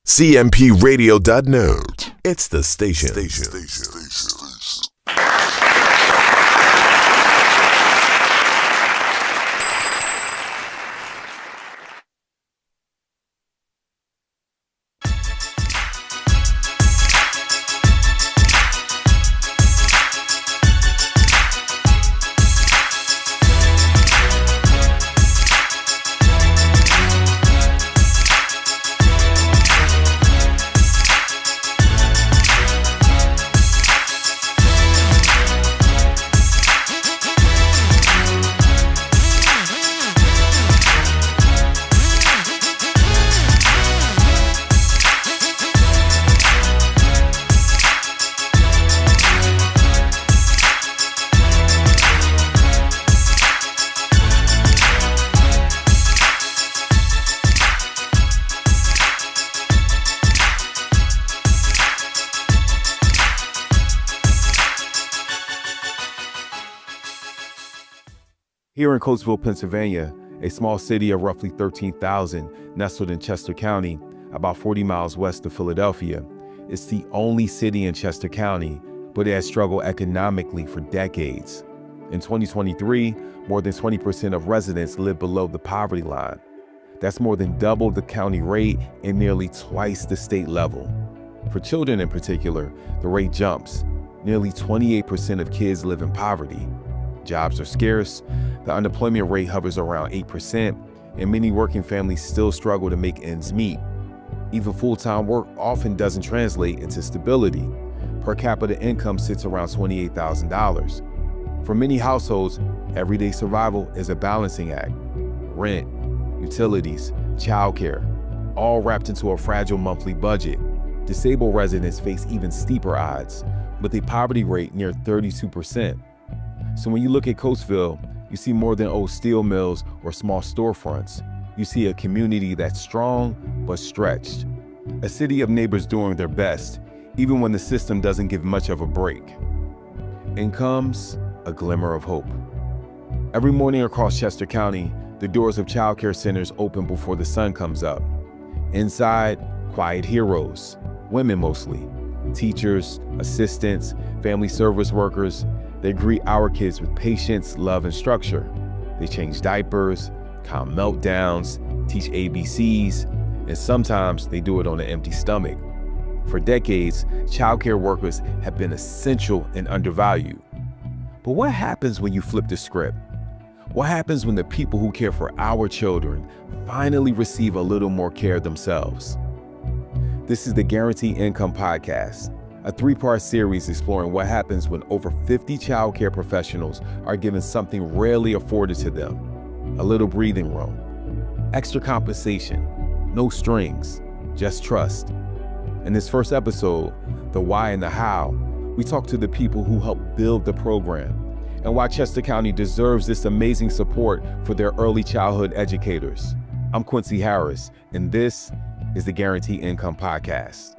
CMPRadio.net. It's the station. Here in Coatesville, Pennsylvania, a small city of roughly 13,000 nestled in Chester County, about 40 miles west of Philadelphia, it's the only city in Chester County, but it has struggled economically for decades. In 2023, more than 20% of residents live below the poverty line. That's more than double the county rate and nearly twice the state level. For children in particular, the rate jumps. Nearly 28% of kids live in poverty. Jobs are scarce, the unemployment rate hovers around 8%, and many working families still struggle to make ends meet. Even full-time work often doesn't translate into stability. Per capita income sits around $28,000. For many households, everyday survival is a balancing act. Rent, utilities, childcare, all wrapped into a fragile monthly budget. Disabled residents face even steeper odds, with a poverty rate near 32%. So when you look at Coatesville, you see more than old steel mills or small storefronts. You see a community that's strong but stretched. A city of neighbors doing their best, even when the system doesn't give much of a break. In comes a glimmer of hope. Every morning across Chester County, the doors of childcare centers open before the sun comes up. Inside, quiet heroes, women mostly, teachers, assistants, family service workers. They greet our kids with patience, love, and structure. They change diapers, calm meltdowns, teach ABCs, and sometimes they do it on an empty stomach. For decades, childcare workers have been essential and undervalued. But what happens when you flip the script? What happens when the people who care for our children finally receive a little more care themselves? This is the Guaranteed Income Podcast, a 3-part series exploring what happens when over 50 childcare professionals are given something rarely afforded to them: a little breathing room, extra compensation, no strings, just trust. In this first episode, The Why and the How, we talk to the people who helped build the program and why Chester County deserves this amazing support for their early childhood educators. I'm Quincy Harris, and this is the Guaranteed Income Podcast.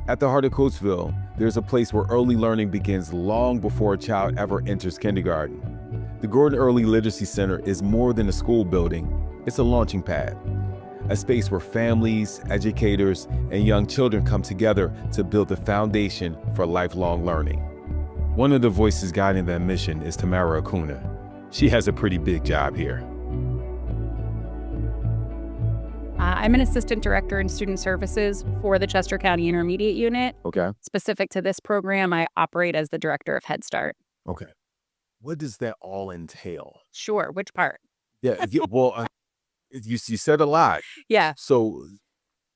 At the heart of Coatesville, there's a place where early learning begins long before a child ever enters kindergarten. The Gordon Early Literacy Center is more than a school building, it's a launching pad. A space where families, educators, and young children come together to build the foundation for lifelong learning. One of the voices guiding that mission is Tamara Acuna. She has a pretty big job here. I'm an assistant director in student services for the Chester County Intermediate Unit. Okay. Specific to this program, I operate as the director of Head Start. Okay. What does that all entail? Sure. Which part? Well, you said a lot. Yeah. So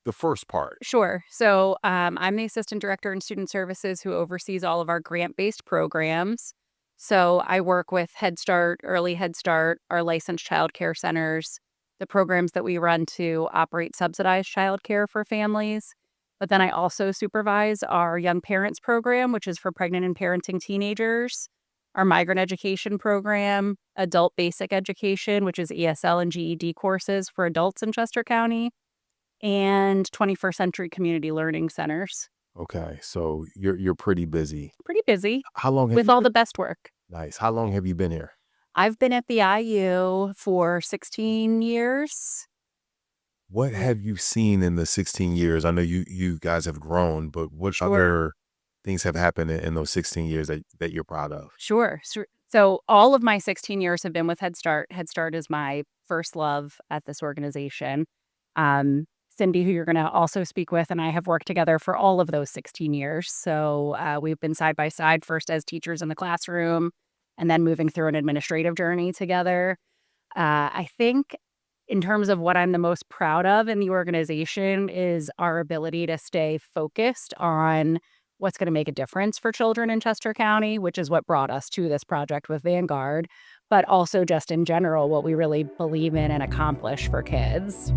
the first part. Sure. So I'm the assistant director in student services who oversees all of our grant-based programs. So I work with Head Start, Early Head Start, our licensed child care centers, the programs that we run to operate subsidized childcare for families. But then I also supervise our Young Parents program, which is for pregnant and parenting teenagers, our migrant education program, adult basic education, which is ESL and GED courses for adults in Chester County, and 21st Century Community Learning Centers. Okay, so you're pretty busy. Pretty busy. How long have with you all been? the best work. Nice. How long have you been here? I've been at the IU for 16 years. What have you seen in the 16 years? I know you guys have grown, but what Sure. other things have happened in those 16 years that you're proud of? Sure. So all of my 16 years have been with Head Start. Head Start is my first love at this organization. Cindy, who you're going to also speak with, and I have worked together for all of those 16 years. So we've been side by side, first as teachers in the classroom, and then moving through an administrative journey together. I think in terms of what I'm the most proud of in the organization is our ability to stay focused on what's going to make a difference for children in Chester County, which is what brought us to this project with Vanguard, but also just in general, what we really believe in and accomplish for kids.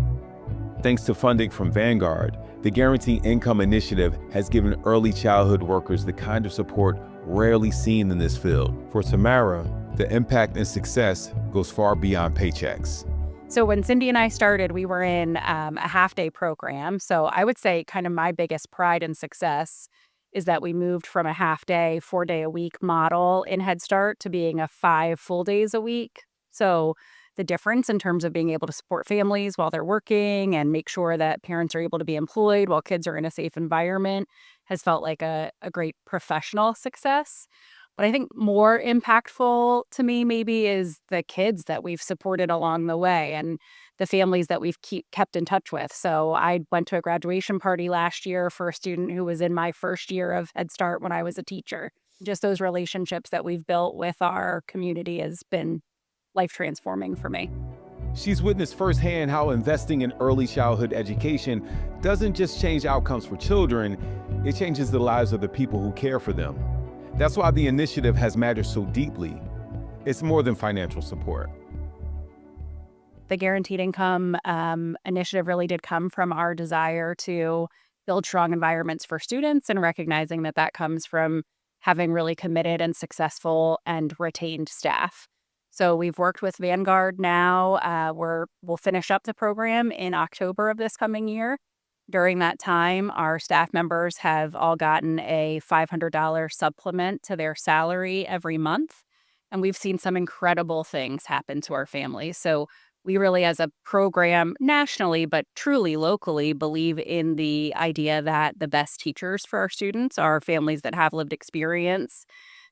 Thanks to funding from Vanguard, the Guaranteed Income Initiative has given early childhood workers the kind of support rarely seen in this field. For Tamara, the impact and success goes far beyond paychecks. So when Cindy and I started, we were in a half-day program. So I would say kind of my biggest pride and success is that we moved from a half-day, 4-day-a-week model in Head Start to being a 5 full days a week. So the difference in terms of being able to support families while they're working and make sure that parents are able to be employed while kids are in a safe environment has felt like a great professional success. But I think more impactful to me maybe is the kids that we've supported along the way and the families that we've kept in touch with. So I went to a graduation party last year for a student who was in my first year of Head Start when I was a teacher. Just those relationships that we've built with our community has been life transforming for me. She's witnessed firsthand how investing in early childhood education doesn't just change outcomes for children, it changes the lives of the people who care for them. That's why the initiative has mattered so deeply. It's more than financial support. The Guaranteed Income initiative really did come from our desire to build strong environments for students and recognizing that that comes from having really committed and successful and retained staff. So we've worked with Vanguard now. We'll finish up the program in October of this coming year. During that time, our staff members have all gotten a $500 supplement to their salary every month. And we've seen some incredible things happen to our families. So we really, as a program nationally, but truly locally, believe in the idea that the best teachers for our students are families that have lived experience.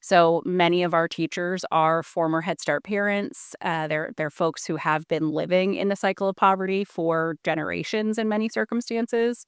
So many of our teachers are former Head Start parents. They're folks who have been living in the cycle of poverty for generations in many circumstances.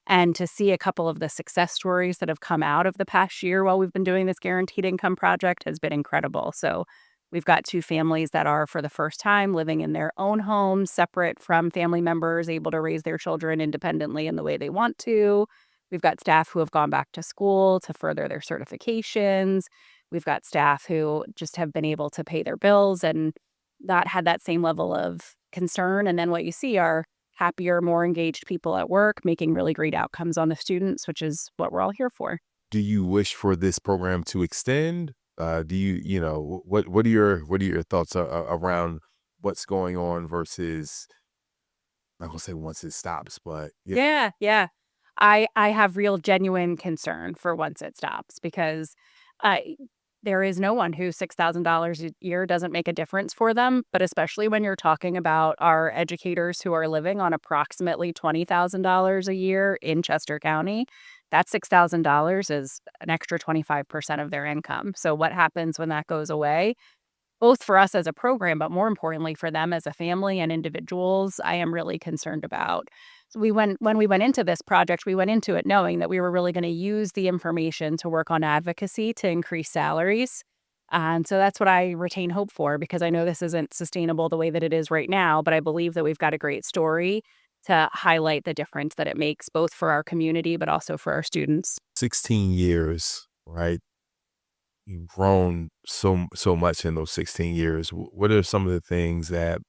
And to see a couple of the success stories that have come out of the past year while we've been doing this guaranteed income project has been incredible. So we've got 2 families that are for the first time living in their own homes, separate from family members, able to raise their children independently in the way they want to. We've got staff who have gone back to school to further their certifications. We've got staff who just have been able to pay their bills and not had that same level of concern. And then what you see are happier, more engaged people at work, making really great outcomes on the students, which is what we're all here for. Do you wish for this program to extend? Do what are your thoughts around what's going on versus, I'm not gonna say once it stops, but yeah. Yeah. I have real genuine concern for once it stops because I there is no one who $6,000 a year doesn't make a difference for them, but especially when you're talking about our educators who are living on approximately $20,000 a year in Chester County, that $6,000 is an extra 25% of their income. So what happens when that goes away? Both for us as a program, but more importantly for them as a family and individuals, I am really concerned about. So when we went into this project, we went into it knowing that we were really going to use the information to work on advocacy to increase salaries. And so that's what I retain hope for because I know this isn't sustainable the way that it is right now, but I believe that we've got a great story to highlight the difference that it makes both for our community, but also for our students. 16 years, right? You've grown so much in those 16 years. What are some of the things that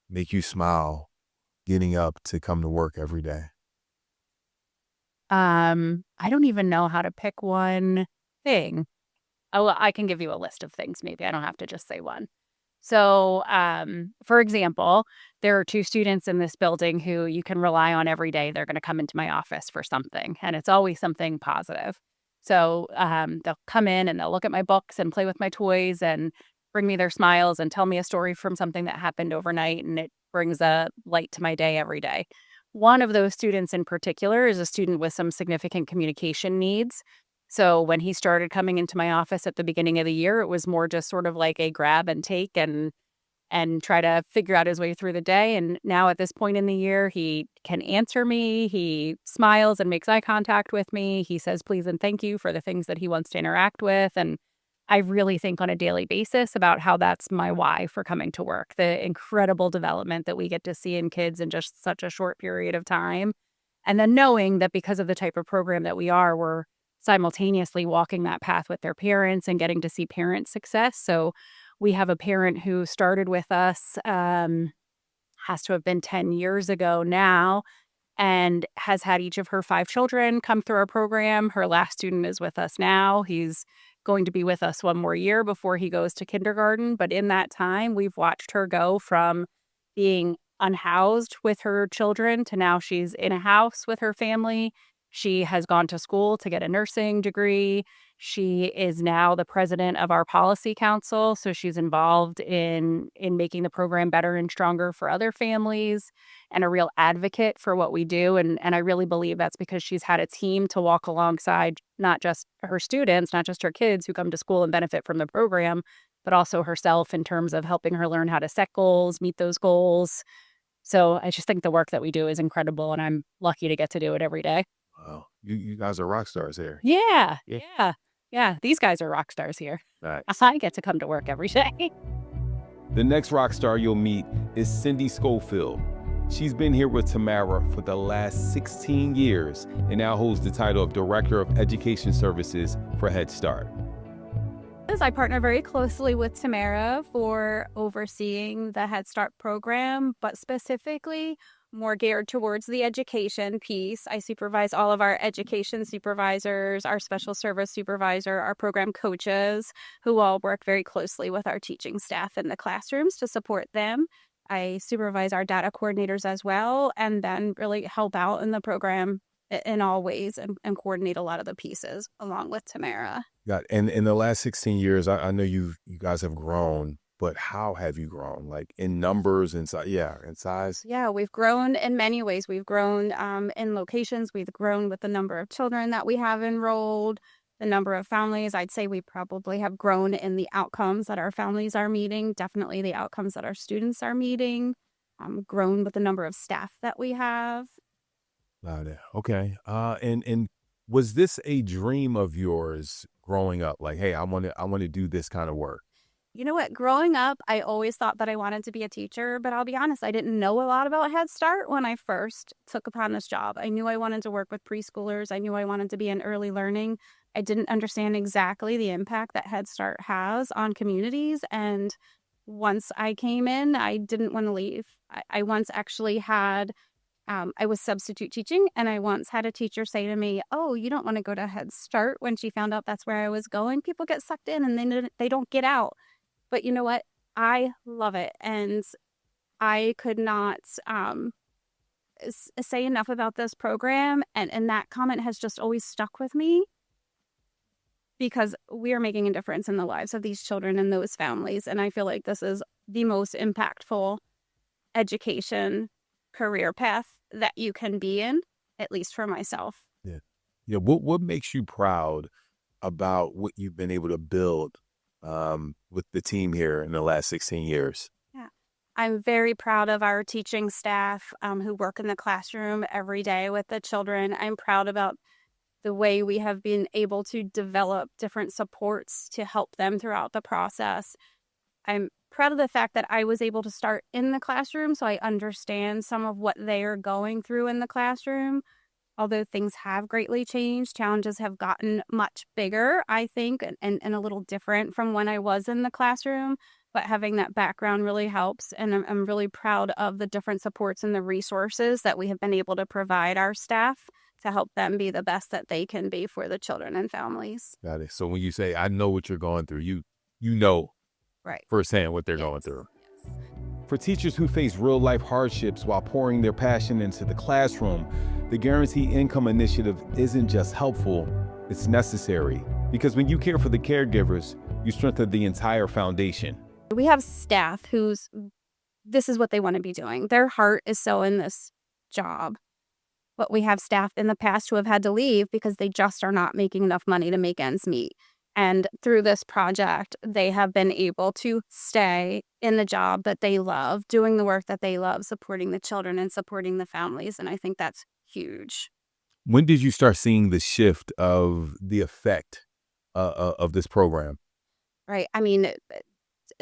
make you smile getting up to come to work every day? I don't even know how to pick one thing. Oh, well, I can give you a list of things. Maybe I don't have to just say one. So, for example, there are 2 students in this building who you can rely on every day. They're going to come into my office for something, and it's always something positive. So, they'll come in and they'll look at my books and play with my toys and bring me their smiles and tell me a story from something that happened overnight, and it brings a light to my day every day. One of those students in particular is a student with some significant communication needs. So when he started coming into my office at the beginning of the year, it was more just sort of like a grab and take and try to figure out his way through the day. And now at this point in the year, he can answer me. He smiles and makes eye contact with me. He says please and thank you for the things that he wants to interact with. And I really think on a daily basis about how that's my why for coming to work, the incredible development that we get to see in kids in just such a short period of time. And then knowing that because of the type of program that we are, we're simultaneously walking that path with their parents and getting to see parent success. So we have a parent who started with us, has to have been 10 years ago now, and has had each of her 5 children come through our program. Her last student is with us now. He's going to be with us one more year before he goes to kindergarten. But in that time, we've watched her go from being unhoused with her children to now she's in a house with her family. She has gone to school to get a nursing degree. She is now the president of our policy council, so she's involved in making the program better and stronger for other families and a real advocate for what we do. And I really believe that's because she's had a team to walk alongside not just her students, not just her kids who come to school and benefit from the program, but also herself in terms of helping her learn how to set goals, meet those goals. So I just think the work that we do is incredible, and I'm lucky to get to do it every day. Wow. You guys are rock stars here. Yeah, Yeah. yeah, yeah. These guys are rock stars here. Nice. I get to come to work every day. The next rock star you'll meet is Cindy Schofield. She's been here with Tamara for the last 16 years and now holds the title of Director of Education Services for Head Start. I partner very closely with Tamara for overseeing the Head Start program, but specifically more geared towards the education piece. I supervise all of our education supervisors, our special service supervisor, our program coaches, who all work very closely with our teaching staff in the classrooms to support them. I supervise our data coordinators as well, and then really help out in the program in all ways and coordinate a lot of the pieces along with Tamara. Got and in the last 16 years, I know you guys have grown, but how have you grown? Like in numbers and size? Yeah, in size. Yeah, we've grown in many ways. We've grown in locations. We've grown with the number of children that we have enrolled, the number of families. I'd say we probably have grown in the outcomes that our families are meeting, definitely the outcomes that our students are meeting, grown with the number of staff that we have. Okay. And was this a dream of yours growing up? Like, hey, I want to do this kind of work. You know what? Growing up, I always thought that I wanted to be a teacher, but I'll be honest, I didn't know a lot about Head Start when I first took upon this job. I knew I wanted to work with preschoolers. I knew I wanted to be in early learning. I didn't understand exactly the impact that Head Start has on communities. And once I came in, I didn't want to leave. I once actually had I was substitute teaching, and I once had a teacher say to me, "Oh, you don't want to go to Head Start." When she found out that's where I was going, people get sucked in and they don't get out. But you know what? I love it, and I could not say enough about this program, and that comment has just always stuck with me because we are making a difference in the lives of these children and those families, and I feel like this is the most impactful education career path that you can be in, at least for myself. Yeah. Yeah. What makes you proud about what you've been able to build with the team here in the last 16 years? Yeah. I'm very proud of our teaching staff who work in the classroom every day with the children. I'm proud about the way we have been able to develop different supports to help them throughout the process. I'm proud of the fact that I was able to start in the classroom, so I understand some of what they are going through in the classroom. Although things have greatly changed, challenges have gotten much bigger, I think, and a little different from when I was in the classroom. But having that background really helps, and I'm really proud of the different supports and the resources that we have been able to provide our staff to help them be the best that they can be for the children and families. Got it. So when you say, I know what you're going through, you know Right. firsthand what they're going through. For teachers who face real-life hardships while pouring their passion into the classroom, the Guaranteed Income Initiative isn't just helpful, it's necessary. Because when you care for the caregivers, you strengthen the entire foundation. We have staff this is what they want to be doing. Their heart is so in this job. But we have staff in the past who have had to leave because they just are not making enough money to make ends meet. And through this project, they have been able to stay in the job that they love, doing the work that they love, supporting the children and supporting the families. And I think that's huge. When did you start seeing the shift of the effect of this program? Right. I mean,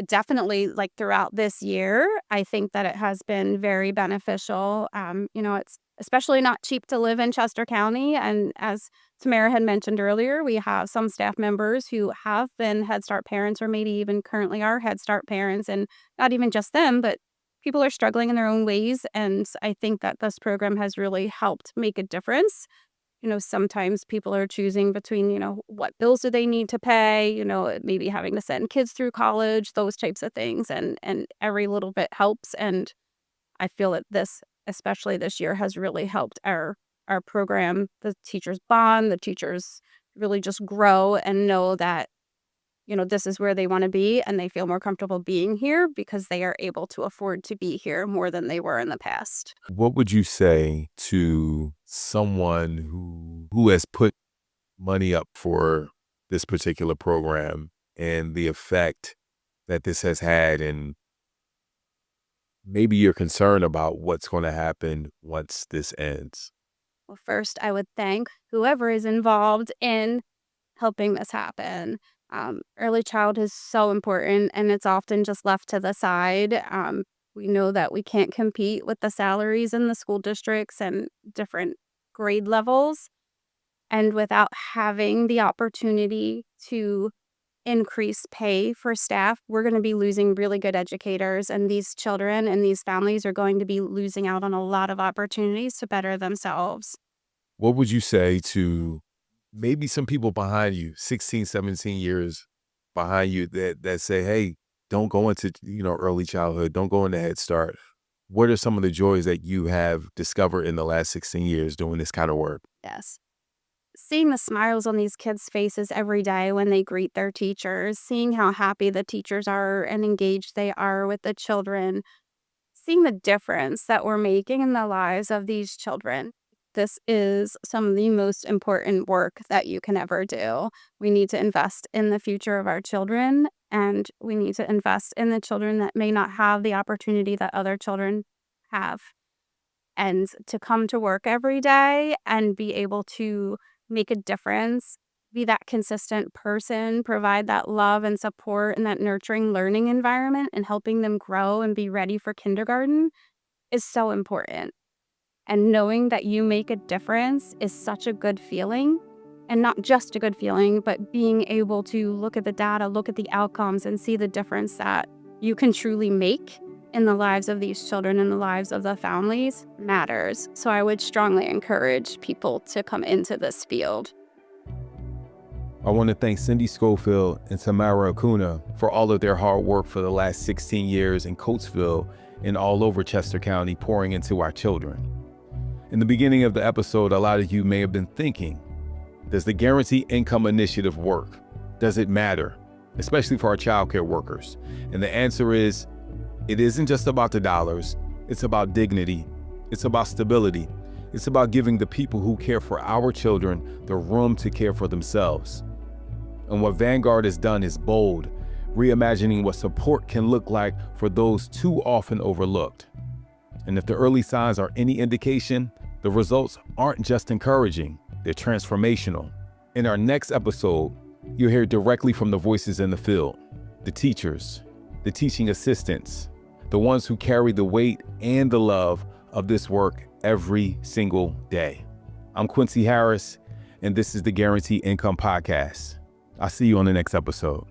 definitely like throughout this year, I think that it has been very beneficial. It's especially not cheap to live in Chester County. And as Tamara had mentioned earlier, we have some staff members who have been Head Start parents or maybe even currently are Head Start parents, and not even just them, but people are struggling in their own ways. And I think that this program has really helped make a difference. Sometimes people are choosing between, what bills do they need to pay, maybe having to send kids through college, those types of things. And every little bit helps. And I feel that this, especially this year, has really helped our program. The teachers bond, the teachers really just grow and know that, this is where they want to be, and they feel more comfortable being here because they are able to afford to be here more than they were in the past. What would you say to someone who has put money up for this particular program and the effect that this has had, and maybe you're concerned about what's going to happen once this ends? Well, first, I would thank whoever is involved in helping this happen. Early childhood is so important, and it's often just left to the side. We know that we can't compete with the salaries in the school districts and different grade levels. And without having the opportunity to increase pay for staff, we're going to be losing really good educators, and these children and these families are going to be losing out on a lot of opportunities to better themselves. What would you say to maybe some people behind you, 16, 17 years behind you, that say, hey, don't go into, early childhood, don't go into Head Start? What are some of the joys that you have discovered in the last 16 years doing this kind of work? Yes. Seeing the smiles on these kids' faces every day when they greet their teachers, seeing how happy the teachers are and engaged they are with the children, seeing the difference that we're making in the lives of these children. This is some of the most important work that you can ever do. We need to invest in the future of our children, and we need to invest in the children that may not have the opportunity that other children have. And to come to work every day and be able to make a difference, be that consistent person, provide that love and support and that nurturing learning environment and helping them grow and be ready for kindergarten is so important. And knowing that you make a difference is such a good feeling. And not just a good feeling, but being able to look at the data, look at the outcomes, and see the difference that you can truly make in the lives of these children and the lives of the families matters. So I would strongly encourage people to come into this field. I want to thank Cindy Schofield and Tamara Acuna for all of their hard work for the last 16 years in Coatesville and all over Chester County, pouring into our children. In the beginning of the episode, a lot of you may have been thinking, does the Guaranteed Income Initiative work? Does it matter? Especially for our childcare workers. And the answer is, it isn't just about the dollars. It's about dignity. It's about stability. It's about giving the people who care for our children the room to care for themselves. And what Vanguard has done is bold, reimagining what support can look like for those too often overlooked. And if the early signs are any indication, the results aren't just encouraging, they're transformational. In our next episode, you'll hear directly from the voices in the field, the teachers, the teaching assistants, the ones who carry the weight and the love of this work every single day. I'm Quincy Harris, and this is the Guaranteed Income Podcast. I'll see you on the next episode.